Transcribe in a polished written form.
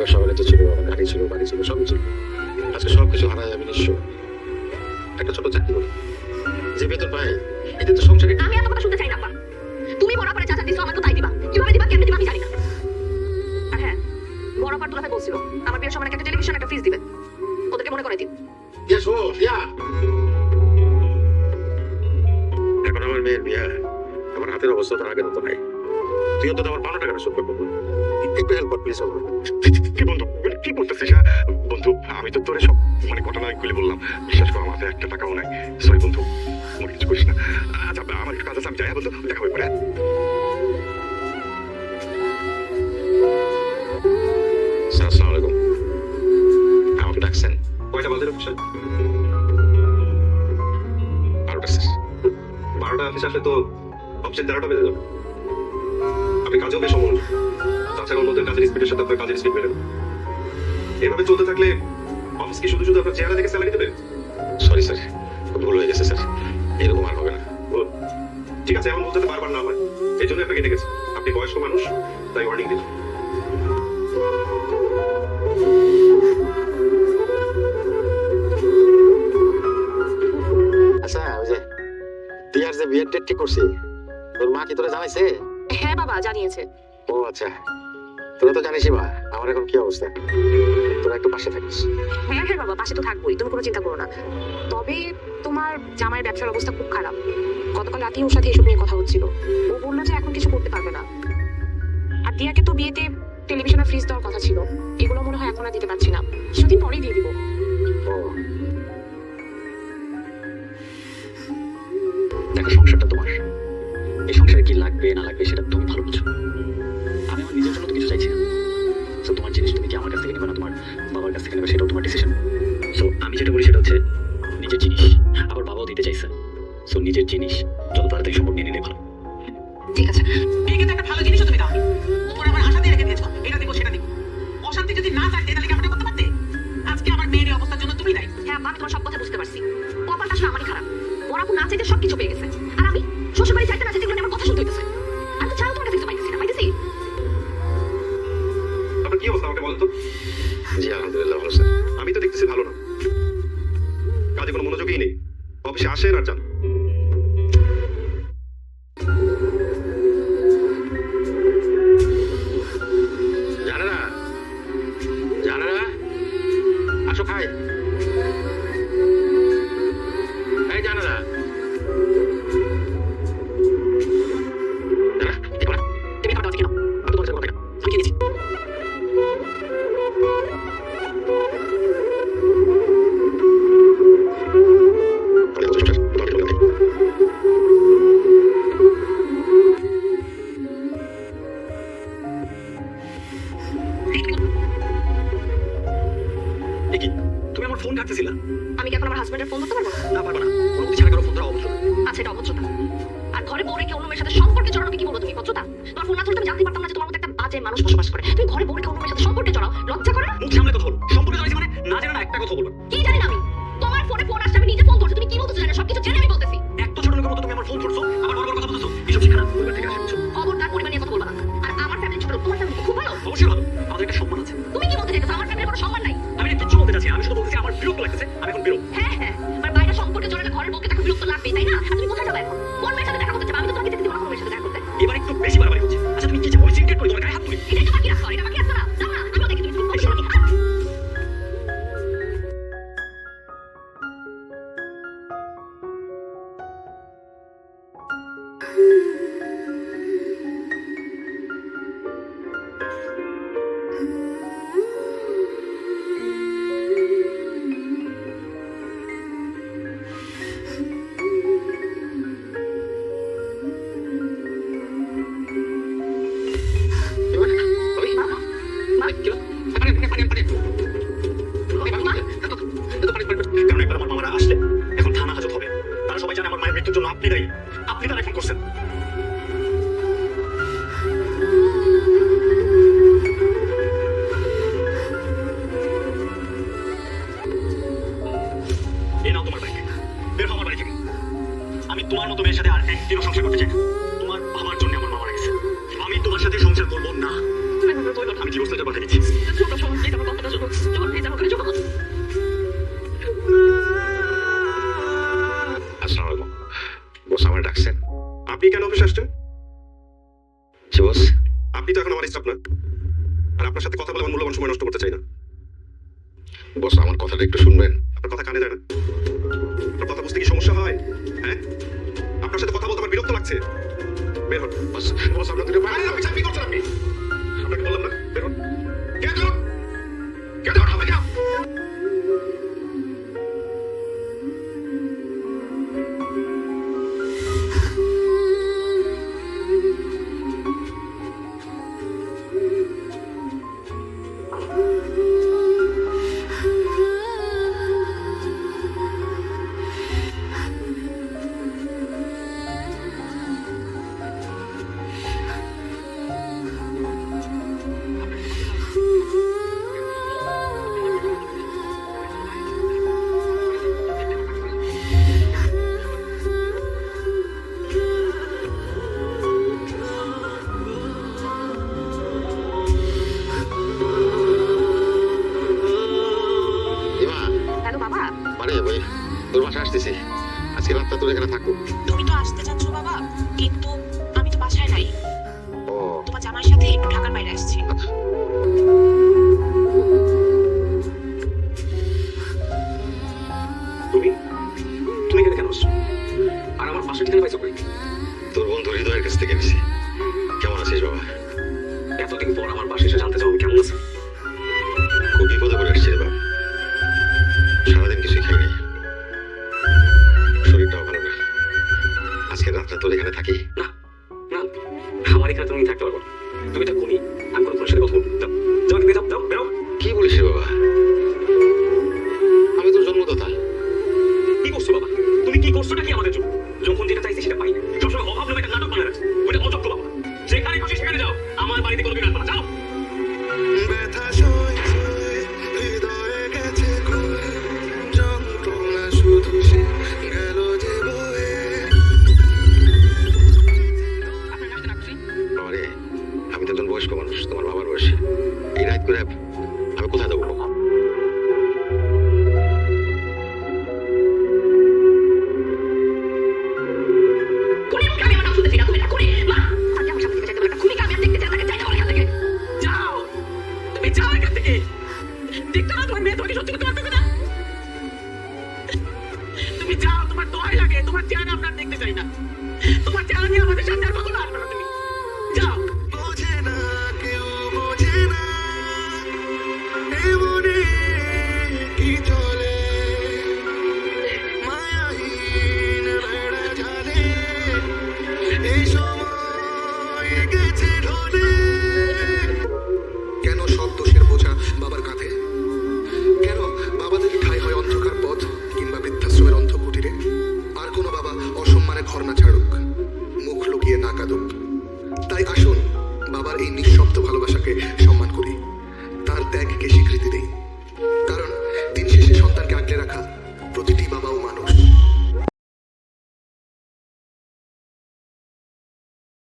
ব্যবসা বাণিজ্য ছিল, আমার গাড়ি ছিল, বাড়ি ছিল, সবই ছিল। আজকে সবকিছু হারাই আমি নিঃস্ব। একটা ছোট চাকরি করি, যে বেতন পাই এতে তো সংসারে। আমি এত কথা শুনতে চাই না আপা। তুমি বড় করে চাচা দিছো, আমাকে তাই দিবা। কিভাবে দিবা, কেমনে দিবা আমি জানি না। আর হ্যাঁ, বড় আপার দুলাভাই বলছিল আমার বিয়ের সময় একটা টেলিভিশন, একটা ফ্রিজ দিবে। ওদেরকে মনে করাই দিন। এখন আমার মেয়ের বিয়া, আমার হাতের অবস্থা তো আগের মতো নাই। তুই অন্তত আমার 12 টাকাটা শোধ করবো, একটু হেল্প কর প্লিজ। কি বন্ধু, কি করতেছিস? হ্যাঁ বন্ধু, আমি তো তোরে সব ঘটনা খুলে বললাম, বিশ্বাস কর আমার হাতে একটা টাকাও নাই। সরি বন্ধু, মনে কিছু করিস না। আচ্ছা আমার একটু কাজ আছে, আমি যাই। বন্ধু দেখা হবে পরে। আসসালামু আলাইকুম। আমাকে ডাকছেন? কয়টা বাজে ঢুকছেন? 12টা শেষ। 12টা অফিস আসলে তো অফিসের 13টা বেজে যাবে। আপনি কাজেও বেশ অমনোযোগ। তাছাড়া অন্যদের কাজের স্পিডের সাথে আপনার কাজের স্পিড বেড়ে যাবে। এভাবে চলতে থাকলে অফিস কি শুধু শুধু আপনার চেহারা দেখে স্যালারি দেবে? সরি স্যার, ভুল হয়ে গেছে স্যার, এরকম আর হবে না। ঠিক আছে, এমন বলতে তো বারবার না হয়, এই জন্য আপনাকে ডেকেছি। আপনি বয়স্ক মানুষ, তাই ওয়ার্নিং দিন। আচ্ছা, ওই যে টিয়ার যে বিয়ের ডেট ঠিক করছি, তোর মা কি তোরা জানাইছে? হ্যাঁ বাবা জানিয়েছে। ও আচ্ছা, তোরা তো জানিসই মা আমার এখন কি অবস্থা। তোরা একটু পাশে থাকিস। হ্যাঁ হ্যাঁ বাবা, পাশে তো থাকবোই, তুমি কোনো চিন্তা করো না। তবে তোমার জামাইয়ের ব্যবসার অবস্থা খুব খারাপ। গতকাল রাতেই ওর সাথে এসব নিয়ে কথা হচ্ছিল। ও বললো যে এখন কিছু করতে পারবে না। আর দিয়াকে তো বিয়েতে টেলিভিশন আর ফ্রিজ দেওয়ার কথা ছিল, এগুলো মনে হয় এখন আর দিতে পারছি না, কিছুদিন পরেই দিয়ে দিব। ও দেখো, সংসারটা তোমার। এই সংসারে কি লাগবে না লাগবে সেটা তুমি ভালো বুঝো। আমি আমার নিজের জন্য তো কিছু চাইছি না। তো তোমার জিনিস তুমি কি আমার কাছ থেকে নেবে না তোমার বাবার কাছ থেকে নেবে, সেটাও তোমার ডিসিশন। সো আমি যেটা বলি সেটা হচ্ছে নিজের জিনিস, আবার বাবাও দিতে চাইছে। সো নিজের জিনিস যত তাড়াতাড়ি সম্ভব নিয়ে নিলে ভালো। ঠিক আছে। মেয়েকে তো একটা ভালো জিনিসও তুমি দাও। উপরে আবার আশা দিয়ে রেখে দিয়েছো, এটা দিব সেটা দিব। অশান্তি যদি না থাকতে তাহলে কি আমরা করতে পারতে? আজকে আমার মেয়ের এই অবস্থার জন্য তুমি দায়ী। হ্যাঁ আব্বা, আমি তোমার সব কথা বুঝতে পারছি। কপালটা আসলে আমারই খারাপ। ওরাপু না চাইতে সবকিছু পেয়ে গেছে, আর আমি শ্বশুর বাড়ি চাইতে না চাইতে আমার কথা শুনতে হইতেছে। আমি তো চাও তোমার কাছে কিছু পাইতেছি না, পাইতেছি। আপনার কি অবস্থা আমাকে বলেন তো? জি আলহামদুলিল্লাহ ভালো স্যার। আমি তো দেখতেছি ভালো না, কাজে কোনো মনোযোগই নেই। অফিসে আসেন আর যান। জানেরা, জানেরা, আসো খাই। এই জানেরা, জানেরা, কি করো? তুমি খাবার দাও কেন? আমি তোমার সাথে কথা বলবো না। আমি খেয়ে গেছি। আমি তো স্যার, তোমাকে বলে দিই। কি তুমি আমার ফোন ঘাটতেছিলা? আমি কি এখন আমার হাজবেন্ডের ফোন ধরতে পারবো না? না পারবো না, কোনো ছাড়া কারো ফোন ধরা অবশ্যই। আচ্ছা, এটা অভদ্রতা। আর ঘরে বউ রেখে অন্য মেয়ের সাথে সম্পর্কে জড়ানো কি বলবো তুমি? ভদ্রতা? তোমার ফোন না ধরলে আমি জানতে পারতাম না যে তোমার মতো একটা বাজে মানুষ বসবাস করে। তুমি ঘরে বউ রেখে অন্য মেয়ের সাথে সম্পর্কে জড়াও, লজ্জা করে না? মুখ সামলে কথা বলো। সম্পর্কে জড়াইছি মানে না জানা না একটা কথা বলবো। কি জানি না আমি। তোমার ফোনে ফোন আসছে, আমি নিজে ফোন করছি, তুমি কি বলতেছো জানি না, সবকিছু জেনে আমি বলতেছি। এক তো ছোট লোকের মতো তুমি আমার ফোন ধরছো, আবার বড় বড় কথা বলতেছো। এসব শিখা না, পরিবার থেকে আসে বুঝছো? খবরদার পরিবার নিয়ে কথা বলবা না। আর আমার ফ্যামিলি ছোট, তোমার ফ্যামিলি খুব ভালো। অবশ্যই ভালো, আমাদের একটা সম্মান আছে। তুমি কি বলতে চাইছো? আমার ফ্যামিলির কোনো সম্মান নাই। আমি না কিচ্ছু বলতে চাচ্ছি না, আমি শুধু বলতেছি আমার বিরক্ত লাগতেছে, আমি এখন বেরো। হ্যাঁ হ্যাঁ, আর বাইরে সম্পর্কে জড়ালে ঘরের বউকে তাকে বিরক্ত লাগবেই, তাই না? আর তুমি কোথায় যাবে এখন? কোন মেয়ের সাথে দেখা করতে চাও? আমি তো তোমাকে দেখতে দিব না কোনো মেয়ের সাথে দেখা করতে। এবার একটু বেশি বাড়াবাড়ি হচ্ছে। আচ্ছা তুমি কি চাও, ওই সিনক্রেট করি, তোমার গায়ে হাত তুলি? এটা একটু বাকি রাখো, এটা বাকি রাখছো না? যাও না, আমিও দেখি তুমি কি করছো। ডিভোর্স লেটার পাঠিয়ে দিচ্ছি। আসসালামু আলাইকুম বস, আমার ডাকছেন? আপনি কেন অফিসে আসছেন? জি বস। আপনি তো এখন আমার স্টাফ না, আর আপনার সাথে কথা বলে আমার মূল্যবান সময় নষ্ট করতে চাই না। বস আমার কথাটা একটু শুনবেন। আপনার কথা কানে যায় না? আপনার কথা বুঝতে কি সমস্যা হয়? হ্যাঁ, আপনার সাথে কথা বলতে আমার বিরক্ত লাগছে। বের হন। বস বস আপনার দুটো আরে আপনি চাকরি করছেন আপনি? আপনাকে বললাম না বের হন। Get out! Get out! আপনি যাও। ইমা, হ্যালো বাবা, মানে ওই তোর বাসায় আসতেছি, আজকে রাতটা তোর এখানে থাকবো। তুমি তো আসতে চাচ্ছ বাবা, কিন্তু আমি তো বাসায় নাই। ও তোমার জামাইয়ের সাথে একটু ঢাকার বাইরে আসছি। আচ্ছা। তুমি তুমি এখানে কেন আসছো? আর আমার পাশে ঠিকানা পাইছো কই? তোর বন্ধু হৃদয়ের কাছ থেকে নিছি। কেমন আছিস বাবা? এতদিন পর আমার পাশে এসে জানতে চাও আমি কেমন আছি? খুব বিপদে পড়ে এসছি রে বাবা, সারাদিন কিছুই খাই নাই, শরীরটাও ভালো না। আজকে রাতটা তোর এখানে থাকি। না না, আমার এখানে তুমি থাকতে পারবো না। তুমি তো খুনি, আমি কোনো সাথে কথা বলবো না। যাও যাও, এখান থেকে যাও, যাও বেরো। কি বলিস রে বাবা? আমি তোর জন্মদাতা। কি করছো বাবা? তুমি কি করছোটা কি আমাদের জন্য? যখন যেটা চাইছি সেটা পাই না, সবসময় অভাব নামে একটা নাটক বানায় রাখছো। ওটা অযোগ্য বাবা। যেখানে খুশি সেখানে যাও, আমার বাড়িতে কোনোদিন আসবে না। যাও। ব্যথা সয়ে সয়ে হৃদয়ে গেছে কয়ে, যন্ত্রণা শুধু সে গেল যে বয়ে। বাবা রে, আমি তো একজন বয়স্ক মানুষ, তোমার বাবার বয়সী। এই রাত করে আমি কোথায় যাবো বাবা? যাও, তুমি যাও এখান থেকে। দেখতে না তোমার মেয়ে তোমাকে সত্যি করতে পারতেছে না। তুমি যাও, তোমার দোয়াই লাগে, তোমার চেহারা আমরা দেখতে চাই না। তোমার চেহারা নিয়ে আমাদের সাথে আর কথা